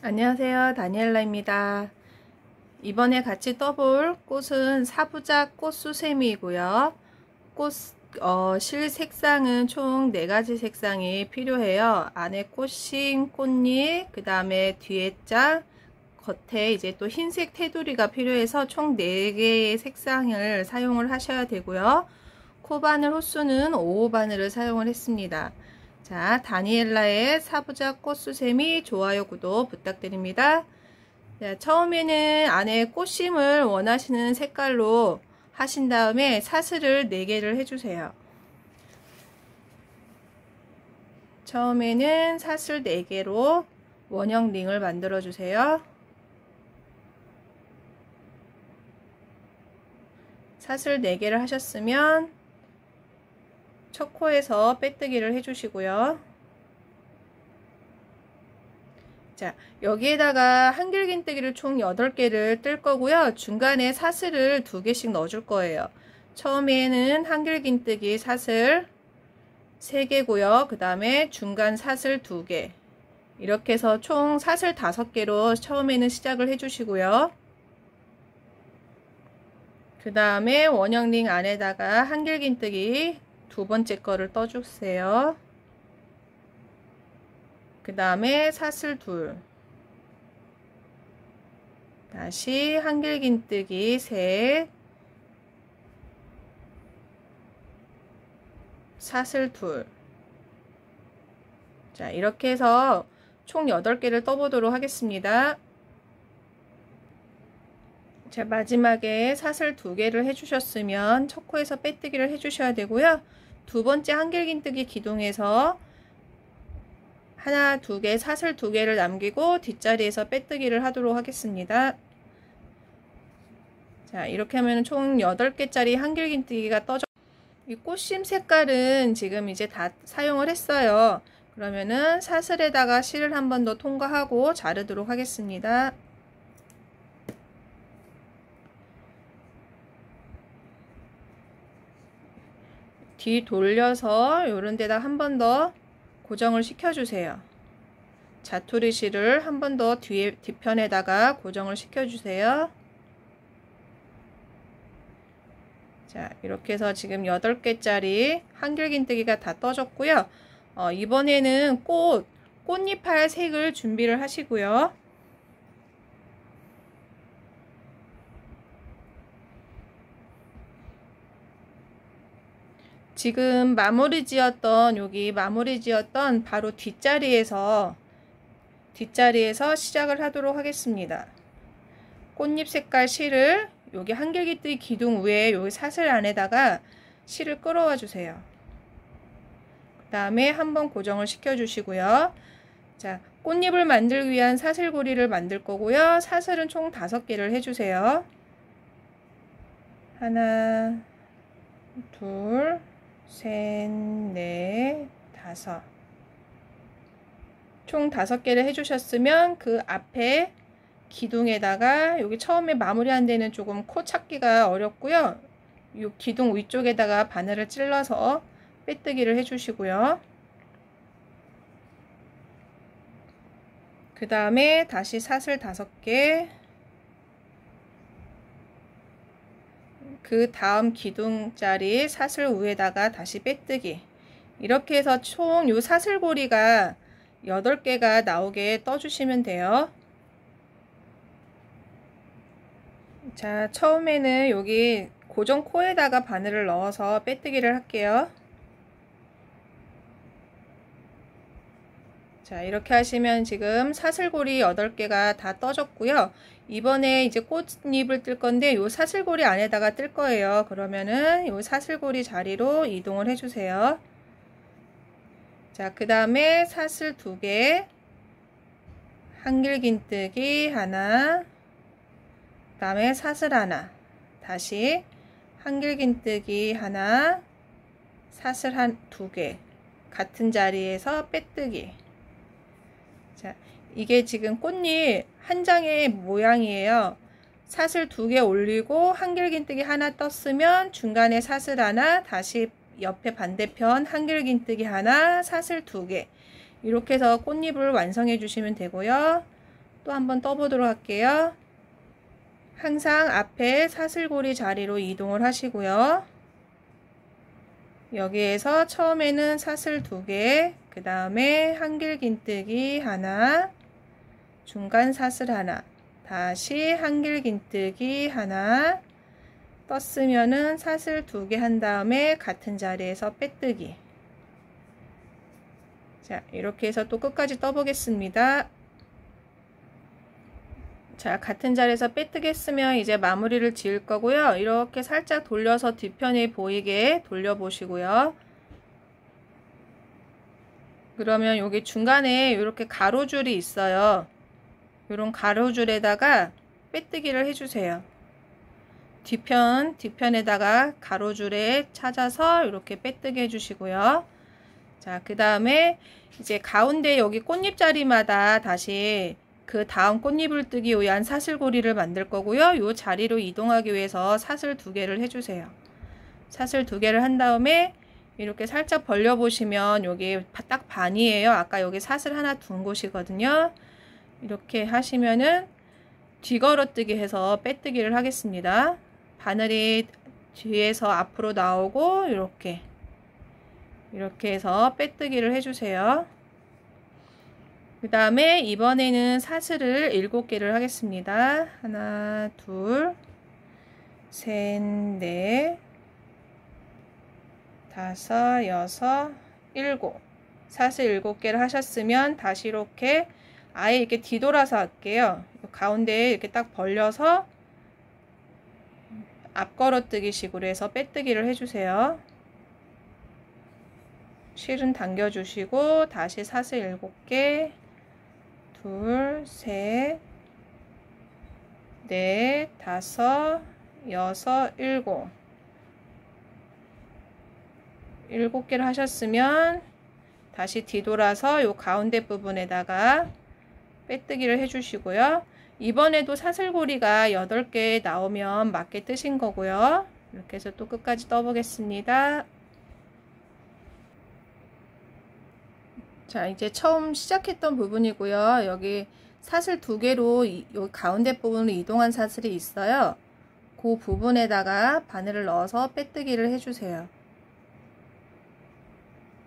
안녕하세요, 다니엘라입니다. 이번에 같이 떠볼 꽃은 사부작 꽃수세미이고요. 실 색상은 총 4가지 색상이 필요해요. 안에 꽃심, 꽃잎, 그 다음에 뒤에 짝, 겉에 이제 또 흰색 테두리가 필요해서 총 4개의 색상을 사용을 하셔야 되고요. 코바늘 호수는 5호 바늘을 사용을 했습니다. 자, 다니엘라의 사부작 꽃수세미 좋아요, 구독 부탁드립니다. 자, 처음에는 안에 꽃심을 원하시는 색깔로 하신 다음에 사슬을 4개를 해주세요. 처음에는 사슬 4개로 원형 링을 만들어 주세요. 사슬 4개를 하셨으면 첫 코에서 빼뜨기를 해주시고요. 자, 여기에다가 한길긴뜨기를 총 8개를 뜰 거고요. 중간에 사슬을 2개씩 넣어 줄 거예요. 처음에는 한길긴뜨기 사슬 3개고요. 그 다음에 중간 사슬 2개. 이렇게 해서 총 사슬 5개로 처음에는 시작을 해 주시고요. 그 다음에 원형링 안에다가 한길긴뜨기 2번째 거를 떠주세요. 그 다음에 사슬 2, 다시 한길긴뜨기 3, 사슬 2. 자, 이렇게 해서 총 8개를 떠보도록 하겠습니다. 자, 마지막에 사슬 2개를 해주셨으면 첫 코에서 빼뜨기를 해주셔야 되고요. 2번째 한길긴뜨기 기둥에서 하나, 2개, 사슬 2개를 남기고 뒷자리에서 빼뜨기를 하도록 하겠습니다. 자, 이렇게 하면 총 8개짜리 한길긴뜨기가 떠져. 이 꽃심 색깔은 지금 이제 다 사용을 했어요. 그러면은 사슬에다가 실을 한 번 더 통과하고 자르도록 하겠습니다. 뒤 돌려서 요런 데다 한 번 더 고정을 시켜 주세요. 자투리 실을 한 번 더 뒤편에다가 고정을 시켜 주세요. 자, 이렇게 해서 지금 8개짜리 한길긴뜨기가 다 떠졌고요. 이번에는 꽃잎할 색을 준비를 하시고요. 지금 여기 마무리 지었던 바로 뒷자리에서 시작을 하도록 하겠습니다. 꽃잎 색깔 실을 여기 한길긴뜨기 기둥 위에 여기 사슬 안에다가 실을 끌어와 주세요. 그 다음에 한번 고정을 시켜 주시고요. 자, 꽃잎을 만들기 위한 사슬고리를 만들 거고요. 사슬은 총 5개를 해주세요. 하나, 둘, 셋, 넷, 5. 총 5개를 해주셨으면 그 앞에 기둥에다가 여기 처음에 마무리한 데는 조금 코 찾기가 어렵고요. 이 기둥 위쪽에다가 바늘을 찔러서 빼뜨기를 해주시고요. 그 다음에 다시 사슬 5개, 그 다음 기둥자리 사슬 위에다가 다시 빼뜨기. 이렇게 해서 총 요 사슬고리가 8개가 나오게 떠주시면 돼요. 자, 처음에는 여기 고정 코에다가 바늘을 넣어서 빼뜨기를 할게요. 자, 이렇게 하시면 지금 사슬고리 8개가 다 떠졌고요. 이번에 이제 꽃잎을 뜰 건데 요 사슬고리 안에다가 뜰 거예요. 그러면은 요 사슬고리 자리로 이동을 해주세요. 자, 그 다음에 사슬 2개, 한길긴뜨기 하나, 그 다음에 사슬 하나, 다시 한길긴뜨기 하나, 사슬 2개, 같은 자리에서 빼뜨기. 자, 이게 지금 꽃잎 한 장의 모양이에요. 사슬 2개 올리고 한길긴뜨기 하나 떴으면 중간에 사슬 하나, 다시 옆에 반대편 한길긴뜨기 하나, 사슬 2개. 이렇게 해서 꽃잎을 완성해 주시면 되고요. 또 한번 떠보도록 할게요. 항상 앞에 사슬고리 자리로 이동을 하시고요. 여기에서 처음에는 사슬 2개, 그 다음에 한길긴뜨기 하나, 중간 사슬 하나, 다시 한길긴뜨기 하나, 떴으면은 사슬 2개 한 다음에 같은 자리에서 빼뜨기. 자, 이렇게 해서 또 끝까지 떠보겠습니다. 자, 같은 자리에서 빼뜨기 했으면 이제 마무리를 지을 거고요. 이렇게 살짝 돌려서 뒤편에 보이게 돌려보시고요. 그러면 여기 중간에 이렇게 가로줄이 있어요. 이런 가로줄에다가 빼뜨기를 해주세요. 뒤편에다가 가로줄에 찾아서 이렇게 빼뜨기 해주시고요. 자, 그 다음에 이제 가운데 여기 꽃잎 자리마다 다시 그 다음 꽃잎을 뜨기 위한 사슬고리를 만들 거고요. 이 자리로 이동하기 위해서 사슬 2개를 해주세요. 사슬 2개를 한 다음에 이렇게 살짝 벌려 보시면 여기 딱 반이에요. 아까 여기 사슬 하나 둔 곳이거든요. 이렇게 하시면은 뒤걸어뜨기 해서 빼뜨기를 하겠습니다. 바늘이 뒤에서 앞으로 나오고 이렇게 해서 빼뜨기를 해주세요. 그 다음에 이번에는 사슬을 7개를 하겠습니다. 하나, 둘, 셋, 넷, 다섯, 여섯, 일곱. 사슬 7개를 하셨으면 다시 이렇게 아예 이렇게 뒤돌아서 할게요. 가운데에 이렇게 딱 벌려서 앞걸어뜨기 식으로 해서 빼뜨기를 해주세요. 실은 당겨주시고 다시 사슬 7개, 둘, 셋, 넷, 다섯, 여섯, 일곱. 7개를 하셨으면 다시 뒤돌아서 요 가운데 부분에다가 빼뜨기를 해주시고요. 이번에도 사슬고리가 8개 나오면 맞게 뜨신 거고요. 이렇게 해서 또 끝까지 떠보겠습니다. 자, 이제 처음 시작했던 부분이고요. 여기 사슬 2개로 여기 가운데 부분으로 이동한 사슬이 있어요. 그 부분에다가 바늘을 넣어서 빼뜨기를 해주세요.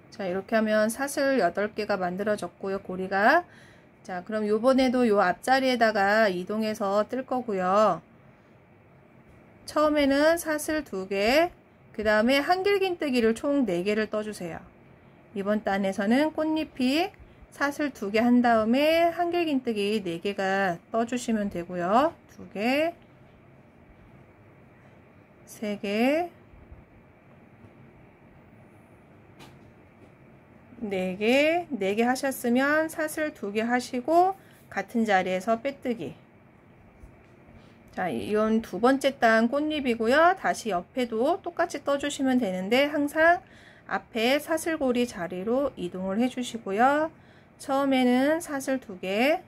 자, 이렇게 하면 사슬 8개가 만들어졌고요. 고리가. 자, 그럼 요번에도 요 앞자리에다가 이동해서 뜰 거고요. 처음에는 사슬 2개, 그 다음에 한길긴뜨기를 총 4개를 떠주세요. 이번 단에서는 꽃잎이 사슬 2개 한 다음에 한길긴뜨기 4개가 떠주시면 되고요. 2개, 3개, 4개, 4개 하셨으면 사슬 2개 하시고 같은 자리에서 빼뜨기. 자, 이건 2번째 단 꽃잎이고요. 다시 옆에도 똑같이 떠주시면 되는데 항상 앞에 사슬고리 자리로 이동을 해주시고요. 처음에는 사슬 2개,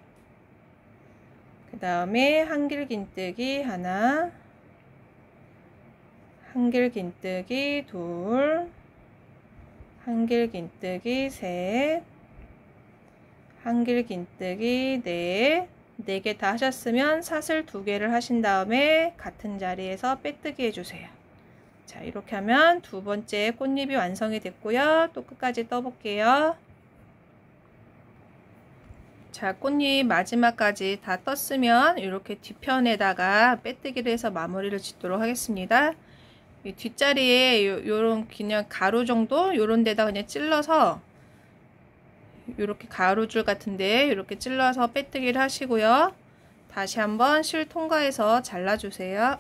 그 다음에 한길긴뜨기 하나, 한길긴뜨기 둘, 한길긴뜨기 셋, 한길긴뜨기 넷, 4개 다 하셨으면 사슬 2개를 하신 다음에 같은 자리에서 빼뜨기 해주세요. 자, 이렇게 하면 2번째 꽃잎이 완성이 됐고요. 또 끝까지 떠볼게요. 자, 꽃잎 마지막까지 다 떴으면 이렇게 뒤편에다가 빼뜨기를 해서 마무리를 짓도록 하겠습니다. 이 뒷자리에 요런 그냥 가로 정도 요런 데다 그냥 찔러서 이렇게 가로줄 같은데 이렇게 찔러서 빼뜨기를 하시고요. 다시 한번 실 통과해서 잘라주세요.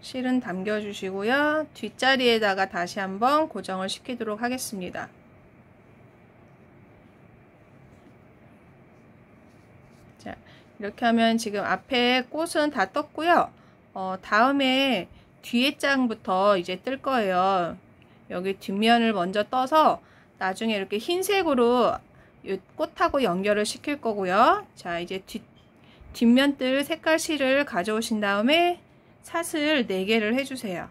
실은 당겨주시고요. 뒷자리에다가 다시 한번 고정을 시키도록 하겠습니다. 자, 이렇게 하면 지금 앞에 꽃은 다 떴고요. 다음에 뒤에 장부터 이제 뜰 거예요. 여기 뒷면을 먼저 떠서 나중에 이렇게 흰색으로 꽃하고 연결을 시킬 거고요. 자, 이제 뒷면 뜰 색깔 실을 가져오신 다음에 사슬 4개를 해주세요.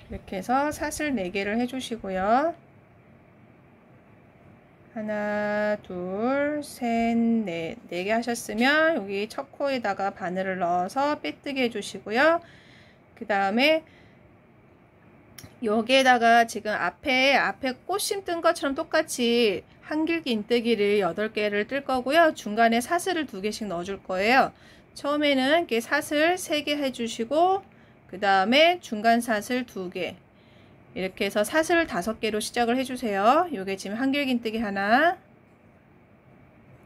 이렇게 해서 사슬 4개를 해주시고요. 하나, 둘, 셋, 넷. 4개 하셨으면 여기 첫 코에다가 바늘을 넣어서 빼뜨기 해주시고요. 그 다음에 여기에다가 지금 앞에 꽃심 뜬 것처럼 똑같이 한길기 인뜨기를 8개를 뜰 거고요. 중간에 사슬을 2개씩 넣어줄 거예요. 처음에는 이렇게 사슬 3개 해주시고 그 다음에 중간 사슬 2개 이렇게 해서 사슬 5개로 시작을 해주세요. 요게 지금 한길긴뜨기 하나,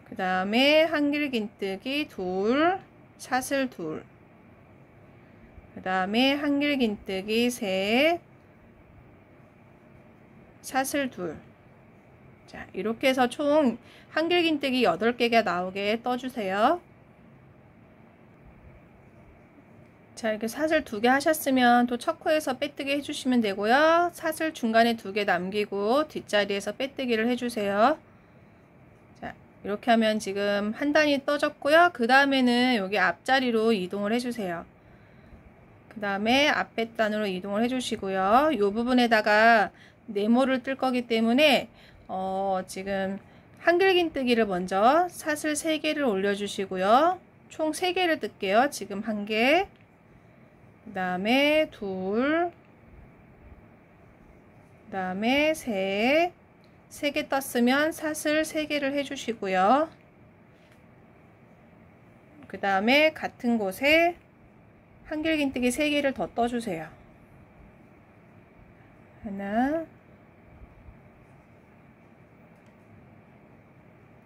그 다음에 한길긴뜨기 둘, 사슬 둘, 그 다음에 한길긴뜨기 셋, 사슬 둘. 자, 이렇게 해서 총 한길긴뜨기 8개가 나오게 떠주세요. 자, 이렇게 사슬 2개 하셨으면 또 첫 코에서 빼뜨기 해주시면 되고요. 사슬 중간에 2개 남기고 뒷자리에서 빼뜨기를 해주세요. 자, 이렇게 하면 지금 한 단이 떠졌고요. 그 다음에는 여기 앞자리로 이동을 해주세요. 그 다음에 앞에 단으로 이동을 해주시고요. 이 부분에다가 네모를 뜰 거기 때문에 지금 한길긴뜨기를 먼저 사슬 3개를 올려주시고요. 총 3개를 뜰게요. 지금 1개, 그 다음에 둘, 그 다음에 셋, 3개 떴으면 사슬 3개를 해주시고요. 그 다음에 같은 곳에 한길긴뜨기 3개를 더 떠주세요. 하나,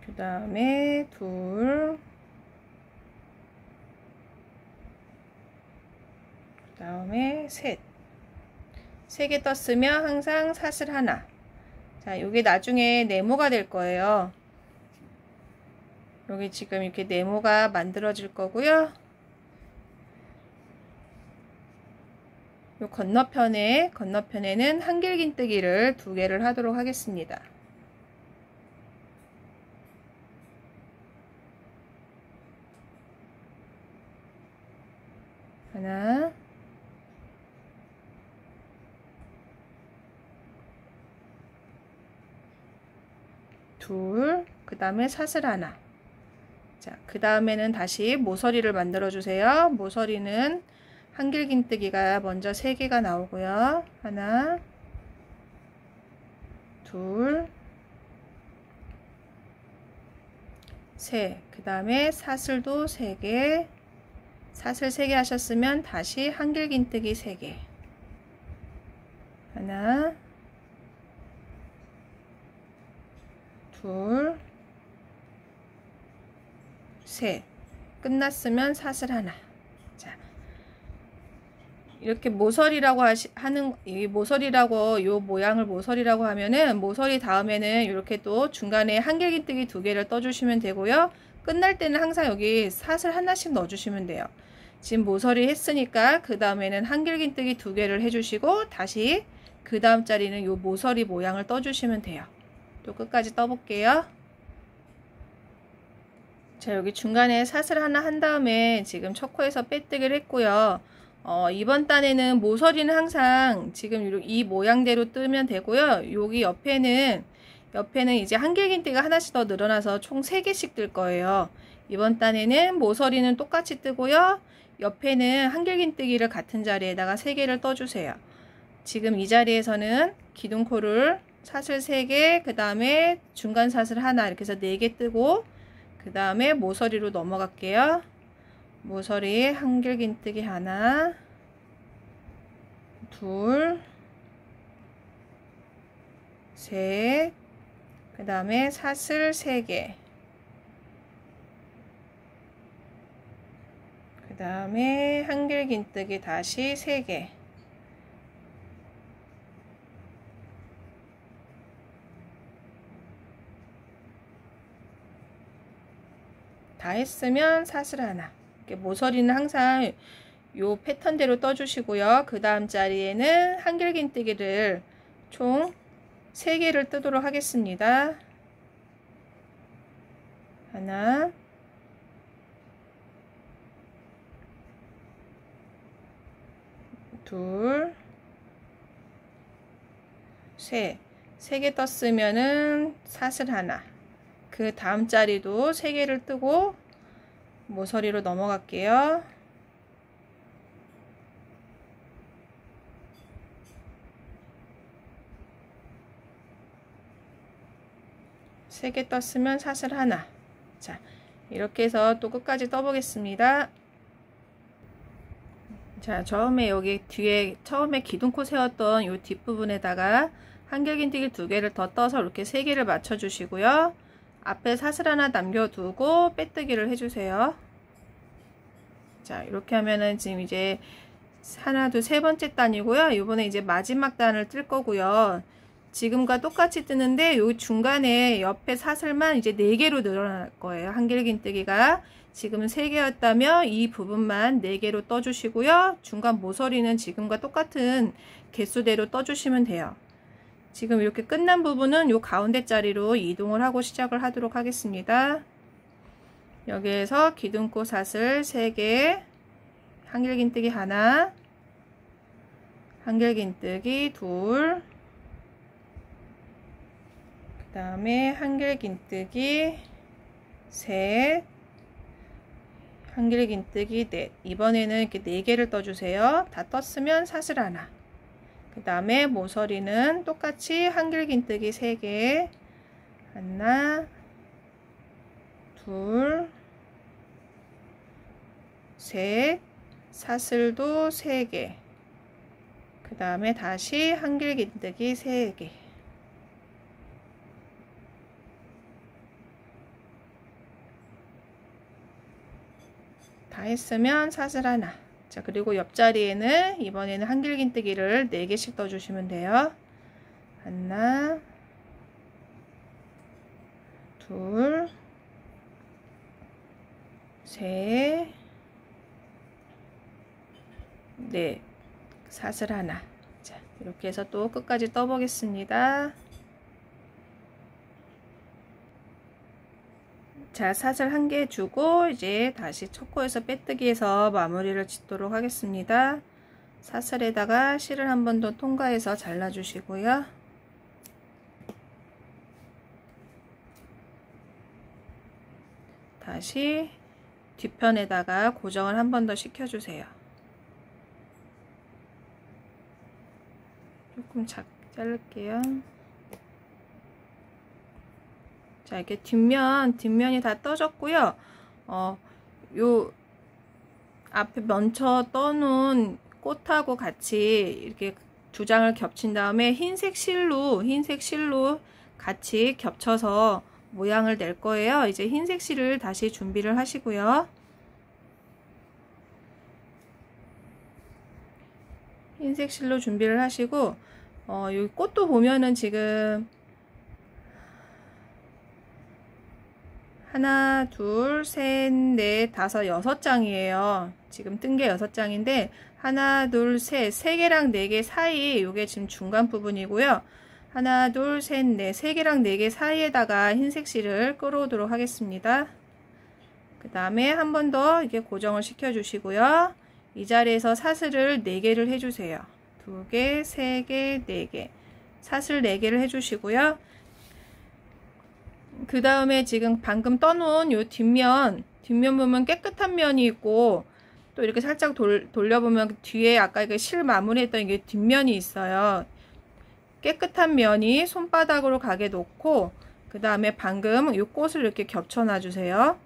그 다음에 둘, 그 다음에 셋. 3개 떴으면 항상 사슬 하나. 자, 요게 나중에 네모가 될 거예요. 여기 지금 이렇게 네모가 만들어질 거고요. 요 건너편에는 한길긴뜨기를 2개를 하도록 하겠습니다. 하나, 둘, 그 다음에 사슬 하나. 자, 그 다음에는 다시 모서리를 만들어 주세요. 모서리는 한길긴뜨기가 먼저 3개가 나오고요. 하나, 둘, 셋. 그 다음에 사슬도 3개. 사슬 3개 하셨으면 다시 한길긴뜨기 3개. 하나, 둘, 셋. 끝났으면 사슬 하나. 자, 이렇게 모서리라고 이 모서리라고 요 모양을 모서리라고 하면은 모서리 다음에는 이렇게 또 중간에 한길긴뜨기 2개를 떠주시면 되고요. 끝날 때는 항상 여기 사슬 하나씩 넣어주시면 돼요. 지금 모서리 했으니까 그 다음에는 한길긴뜨기 2개를 해주시고 다시 그 다음 자리는 요 모서리 모양을 떠주시면 돼요. 또 끝까지 떠볼게요. 자, 여기 중간에 사슬 하나 한 다음에 지금 첫 코에서 빼뜨기를 했고요. 이번 단에는 모서리는 항상 지금 이 모양대로 뜨면 되고요. 여기 옆에는 이제 한길긴뜨기가 하나씩 더 늘어나서 총 3개씩 뜰 거예요. 이번 단에는 모서리는 똑같이 뜨고요. 옆에는 한길긴뜨기를 같은 자리에다가 3개를 떠주세요. 지금 이 자리에서는 기둥코를 사슬 3개, 그 다음에 중간 사슬 하나 이렇게 해서 4개 뜨고 그 다음에 모서리로 넘어갈게요. 모서리 한길긴뜨기 하나, 둘, 셋, 그 다음에 사슬 3개, 그 다음에 한길긴뜨기 다시 3개, 다 했으면 사슬 하나. 이렇게 모서리는 항상 요 패턴대로 떠주시고요. 그 다음 자리에는 한길긴뜨기를 총 3개를 뜨도록 하겠습니다. 하나, 둘, 세. 3개 떴으면은 사슬 하나. 그 다음 자리도 3개를 뜨고 모서리로 넘어갈게요. 세 개 떴으면 사슬 하나. 자, 이렇게 해서 또 끝까지 떠보겠습니다. 자, 처음에 여기 뒤에 처음에 기둥코 세웠던 이 뒷부분에다가 한길긴뜨기 2개를 더 떠서 이렇게 3개를 맞춰 주시고요. 앞에 사슬 하나 남겨두고 빼뜨기를 해주세요. 자, 이렇게 하면은 지금 이제 하나, 둘, 세 번째 단이고요. 이번에 이제 마지막 단을 뜰 거고요. 지금과 똑같이 뜨는데 요 중간에 옆에 사슬만 이제 4개로 늘어날 거예요. 한길긴뜨기가 지금은 3개였다면 이 부분만 4개로 떠주시고요. 중간 모서리는 지금과 똑같은 개수대로 떠주시면 돼요. 지금 이렇게 끝난 부분은 요 가운데 자리로 이동을 하고 시작을 하도록 하겠습니다. 여기에서 기둥코 사슬 3개, 한길긴뜨기 하나, 한길긴뜨기 둘, 그 다음에 한길긴뜨기 셋, 한길긴뜨기 넷. 이번에는 이렇게 4개를 떠주세요. 다 떴으면 사슬 하나. 그 다음에 모서리는 똑같이 한길긴뜨기 3개, 하나, 둘, 셋, 사슬도 3개, 그 다음에 다시 한길긴뜨기 3개. 다 했으면 사슬 하나. 자, 그리고 옆자리에는 이번에는 한길긴뜨기를 4개씩 떠주시면 돼요. 하나, 둘, 셋, 넷, 사슬 하나. 자, 이렇게 해서 또 끝까지 떠보겠습니다. 자, 사슬 1개 주고 이제 다시 첫 코에서 빼뜨기해서 마무리를 짓도록 하겠습니다. 사슬에다가 실을 한 번 더 통과해서 잘라 주시고요. 다시 뒷편에다가 고정을 한 번 더 시켜 주세요. 조금 작게 자를게요. 자, 이렇게 뒷면이 다 떠졌고요. 요 앞에 먼저 떠놓은 꽃하고 같이 이렇게 2장을 겹친 다음에 흰색 실로 같이 겹쳐서 모양을 낼 거예요. 이제 흰색 실을 다시 준비를 하시고요. 흰색 실로 준비를 하시고, 여기 꽃도 보면은 지금 하나, 둘, 셋, 넷, 다섯, 6장이에요. 지금 뜬 게 6장인데 하나, 둘, 셋, 3개랑 4개 사이 요게 지금 중간 부분이고요. 하나, 둘, 셋, 넷, 3개랑 4개 사이에다가 흰색 실을 끌어오도록 하겠습니다. 그 다음에 한 번 더 이렇게 고정을 시켜 주시고요. 이 자리에서 사슬을 4개를 해주세요. 2개, 3개, 4개. 사슬 4개를 해주시고요. 그 다음에 지금 방금 떠놓은 요 뒷면 보면 깨끗한 면이 있고, 또 이렇게 살짝 돌려보면 뒤에 아까 이게 실 마무리했던 이게 뒷면이 있어요. 깨끗한 면이 손바닥으로 가게 놓고, 그 다음에 방금 이 꽃을 이렇게 겹쳐 놔주세요.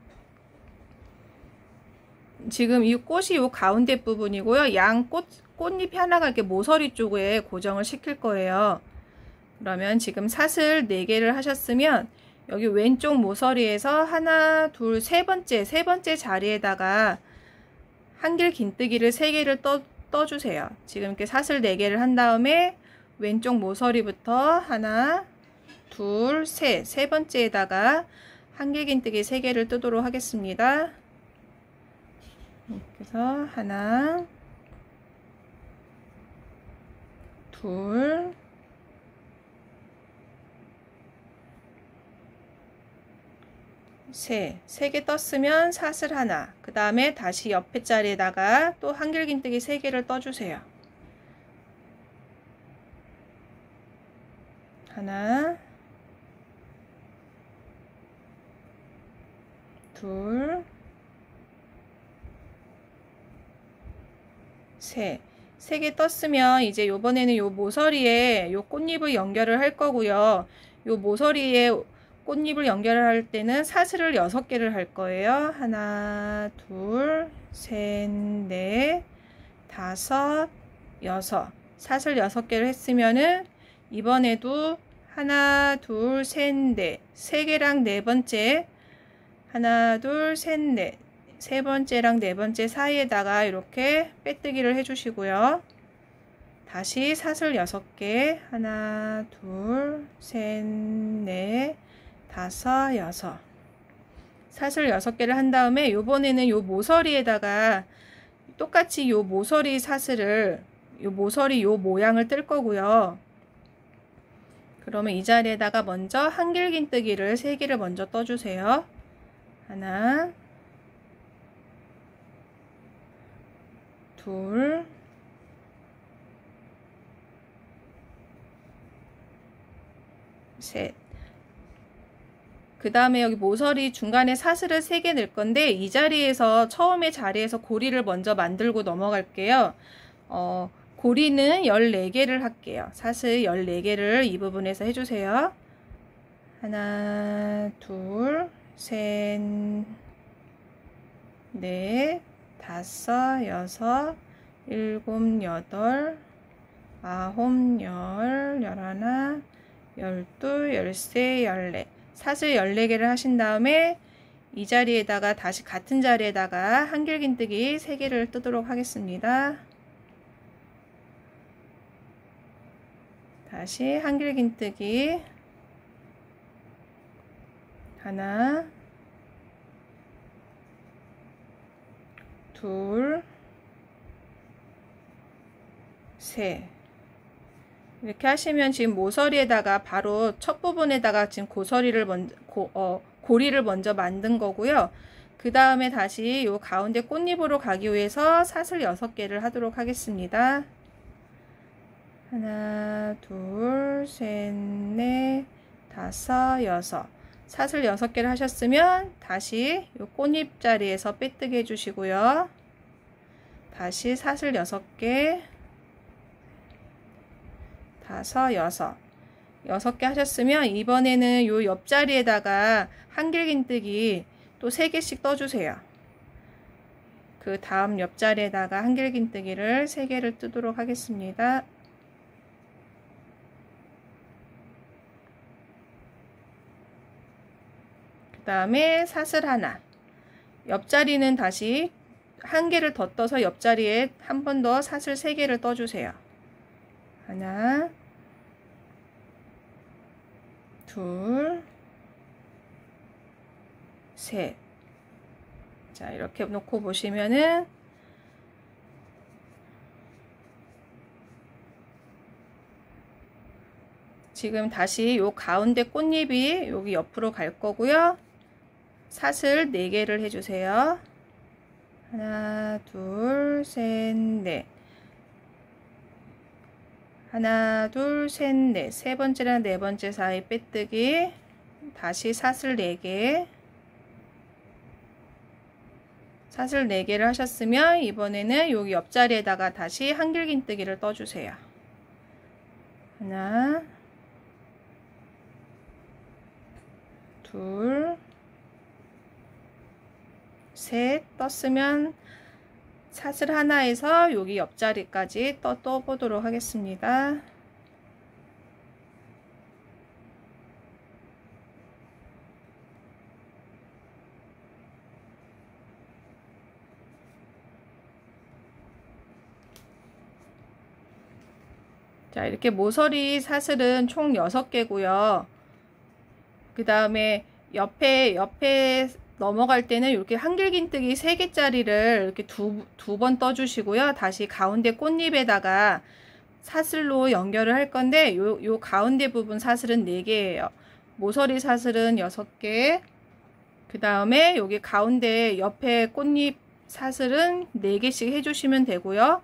지금 이 꽃이 요 가운데 부분이고요. 꽃잎이 하나가 이렇게 모서리 쪽에 고정을 시킬 거예요. 그러면 지금 사슬 4개를 하셨으면 여기 왼쪽 모서리에서 하나, 둘, 세 번째 자리에다가 한길긴뜨기를 3개를 떠주세요. 지금 이렇게 사슬 4개를 한 다음에 왼쪽 모서리부터 하나, 둘, 셋, 세 번째에다가 한길긴뜨기 3개를 뜨도록 하겠습니다. 그래서 하나, 둘, 셋, 3개 떴으면 사슬 하나, 그 다음에 다시 옆에 자리에다가 또 한길긴뜨기 3개를 떠주세요. 하나, 둘, 셋. 3개 떴으면 이제 요번에는 요 모서리에 요 꽃잎을 연결을 할 거고요. 요 모서리에 꽃잎을 연결할 때는 사슬을 6개를 할 거예요. 하나, 둘, 셋, 넷, 다섯, 여섯. 사슬 6개를 했으면은 이번에도 하나, 둘, 셋, 넷. 3개랑 4번째. 하나, 둘, 셋, 넷. 3번째랑 4번째 사이에다가 이렇게 빼뜨기를 해주시고요. 다시 사슬 6개. 하나, 둘, 셋, 넷, 다섯, 여섯. 사슬 6개를 한 다음에 요번에는 요 모서리에다가 똑같이 요 모서리 사슬을 요 모서리 요 모양을 뜰 거고요. 그러면 이 자리에다가 먼저 한길긴뜨기를 3개를 먼저 떠주세요. 하나, 둘, 셋. 그 다음에 여기 모서리 중간에 사슬을 3개 넣을 건데 이 자리에서 처음에 자리에서 고리를 먼저 만들고 넘어갈게요. 고리는 14개를 할게요. 사슬 14개를 이 부분에서 해주세요. 하나, 둘, 셋, 넷, 다섯, 여섯, 일곱, 여덟, 아홉, 열, 열하나, 열둘, 열세, 열네. 사슬 14개를 하신 다음에 이 자리에다가 다시 같은 자리에다가 한길긴뜨기 3개를 뜨도록 하겠습니다. 다시 한길긴뜨기 하나, 둘, 셋. 이렇게 하시면 지금 모서리에다가 바로 첫 부분에다가 지금 고리를 먼저 만든 거고요. 그 다음에 다시 요 가운데 꽃잎으로 가기 위해서 사슬 6개를 하도록 하겠습니다. 하나, 둘, 셋, 넷, 다섯, 여섯. 사슬 6개를 하셨으면 다시 요 꽃잎 자리에서 빼뜨기 해주시고요. 다시 사슬 6개, 다섯, 여섯. 6개 하셨으면 이번에는 요 옆자리에다가 한길긴뜨기 또 3개씩 떠주세요. 그 다음 옆자리에다가 한길긴뜨기를 3개를 뜨도록 하겠습니다. 그 다음에 사슬 하나. 옆자리는 다시 1개를 더 떠서 옆자리에 한 번 더 사슬 3개를 떠주세요. 하나, 둘, 셋. 자, 이렇게 놓고 보시면은 지금 다시 요 가운데 꽃잎이 여기 옆으로 갈 거고요. 사슬 4개를 해주세요. 하나, 둘, 셋, 넷. 하나, 둘, 셋, 넷. 3번째랑 4번째 사이 빼뜨기. 다시 사슬 4개. 사슬 4개를 하셨으면 이번에는 여기 옆자리에다가 다시 한길긴뜨기를 떠주세요. 하나, 둘, 셋. 떴으면 사슬 하나에서 여기 옆자리까지 떠보도록 하겠습니다. 자, 이렇게 모서리 사슬은 총 6개고요. 그 다음에 옆에 넘어갈 때는 이렇게 한길긴뜨기 3개짜리를 이렇게 두 번 떠주시고요. 다시 가운데 꽃잎에다가 사슬로 연결을 할 건데 요 가운데 부분 사슬은 4개예요. 모서리 사슬은 6개. 그 다음에 여기 가운데 옆에 꽃잎 사슬은 4개씩 해주시면 되고요.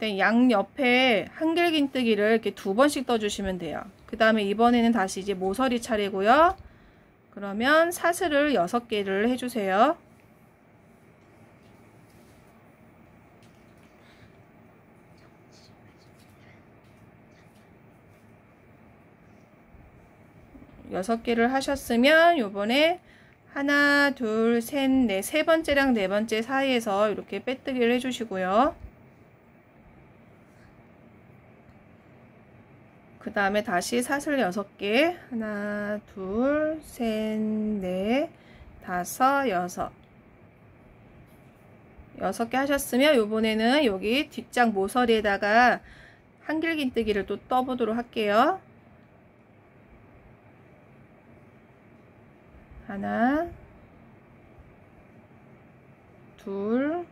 네, 양 옆에 한길긴뜨기를 이렇게 2번씩 떠주시면 돼요. 그 다음에 이번에는 다시 이제 모서리 차례고요. 그러면 사슬을 6개를 해주세요. 여섯 개를 하셨으면 요번에 하나, 둘, 셋, 넷, 세 번째랑 네 번째 사이에서 이렇게 빼뜨기를 해주시고요. 그 다음에 다시 사슬 6개, 하나, 둘, 셋, 넷, 다섯, 여섯. 6개 하셨으면 요번에는 여기 뒷장 모서리에다가 한길긴뜨기를 또 떠보도록 할게요. 하나, 둘,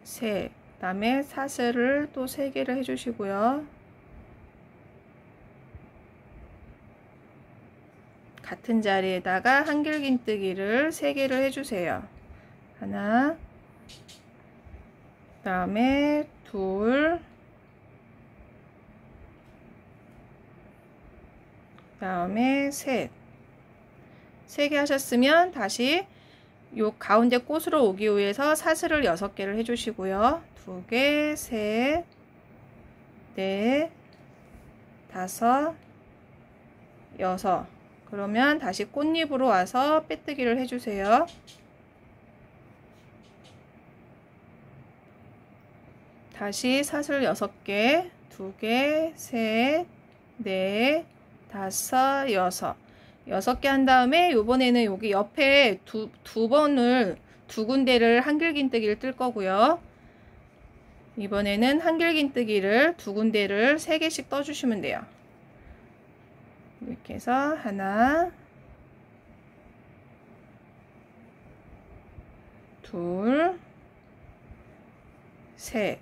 셋. 그 다음에 사슬을 또 3개를 해주시고요. 같은 자리에다가 한길긴뜨기를 3개를 해주세요. 하나, 그 다음에 둘, 그 다음에 셋. 3개 하셨으면 다시 요 가운데 꽃으로 오기 위해서 사슬을 6개를 해주시고요. 2개, 셋, 넷, 다섯, 여섯. 그러면 다시 꽃잎으로 와서 빼뜨기를 해주세요. 다시 사슬 6개, 2개, 셋, 넷, 다섯, 여섯. 6개 한 다음에 요번에는 여기 옆에 두 번을 두 군데를 한길긴뜨기를 뜰 거고요. 이번에는 한길긴뜨기를 두 군데를 3개씩 떠주시면 돼요. 이렇게 해서 하나, 둘, 셋.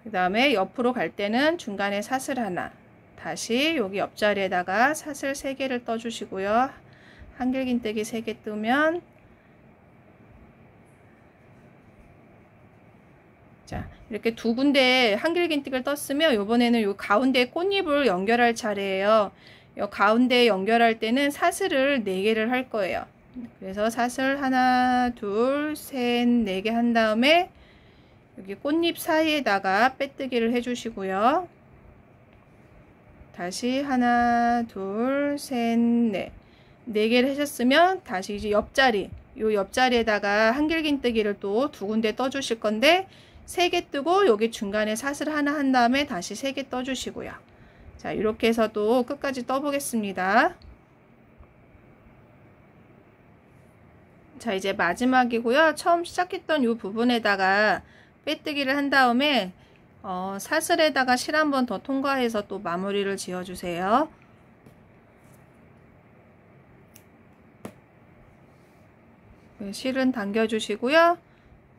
그 다음에 옆으로 갈 때는 중간에 사슬 하나. 다시 여기 옆자리에다가 사슬 3개를 떠주시고요. 한길긴뜨기 3개 뜨면 자, 이렇게 두 군데 한길긴뜨기를 떴으면 이번에는 요 가운데 꽃잎을 연결할 차례예요. 요 가운데 연결할 때는 사슬을 4개를 할 거예요. 그래서 사슬 하나, 둘, 셋, 4개 한 다음에 여기 꽃잎 사이에다가 빼뜨기를 해주시고요. 다시 하나, 둘, 셋, 넷. 4개를 하셨으면 다시 이제 옆자리, 요 옆자리에다가 한길긴뜨기를 또 두 군데 떠주실 건데 3개 뜨고 여기 중간에 사슬 하나 한 다음에 다시 3개 떠주시고요. 자, 이렇게 해서 또 끝까지 떠보겠습니다. 자, 이제 마지막이고요. 처음 시작했던 이 부분에다가 빼뜨기를 한 다음에 사슬에다가 실 한 번 더 통과해서 또 마무리를 지어 주세요. 네, 실은 당겨 주시고요.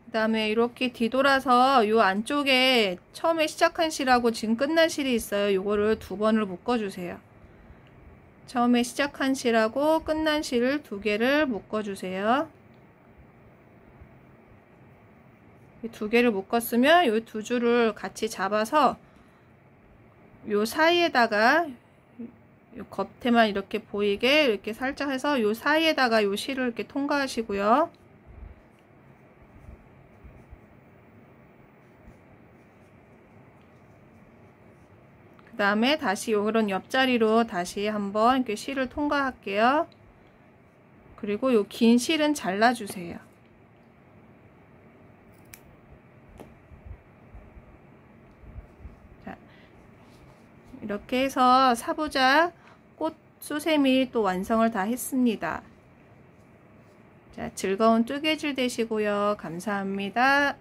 그 다음에 이렇게 뒤돌아서 이 안쪽에 처음에 시작한 실하고 지금 끝난 실이 있어요. 요거를 2번을 묶어 주세요. 처음에 시작한 실하고 끝난 실을 2개를 묶어 주세요. 2개를 묶었으면 이 2줄을 같이 잡아서 요 사이에다가 요 겉에만 이렇게 보이게 이렇게 살짝 해서 요 사이에다가 요 실을 이렇게 통과하시고요. 그 다음에 다시 요런 옆자리로 다시 한번 이렇게 실을 통과할게요. 그리고 요 긴 실은 잘라주세요. 이렇게 해서 사부작 꽃 수세미 또 완성을 다 했습니다. 자, 즐거운 뜨개질 되시고요. 감사합니다.